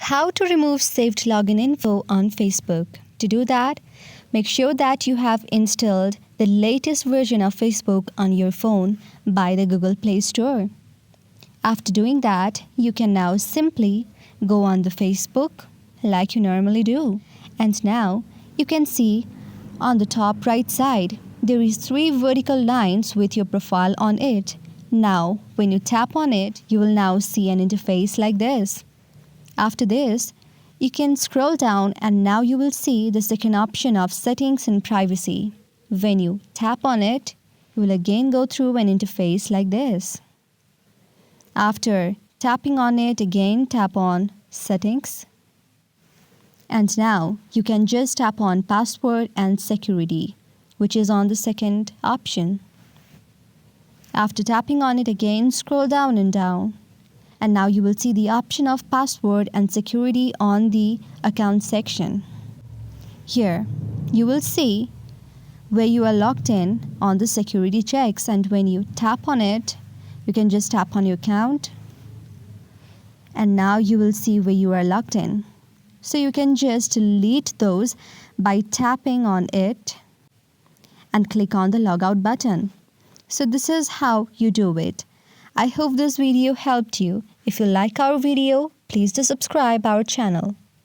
How to remove saved login info on Facebook. To do that, make sure that you have installed the latest version of Facebook on your phone by the Google Play Store. After doing that, you can now simply go on the Facebook like you normally do. And now you can see on the top right side, there is 3 vertical lines with your profile on it. Now, when you tap on it, you will now see an interface like this. After this, you can scroll down and now you will see the second option of settings and privacy. When you tap on it, you will again go through an interface like this. After tapping on it, again tap on settings. And now you can just tap on password and security, which is on the second option. After tapping on it again, scroll down and down. And now you will see the option of password and security on the account section. Here, you will see where you are logged in on the security checks, and when you tap on it, you can just tap on your account. And now you will see where you are logged in. So you can just delete those by tapping on it and click on the logout button. So this is how you do it. I hope this video helped you. If you like our video, please do subscribe our channel.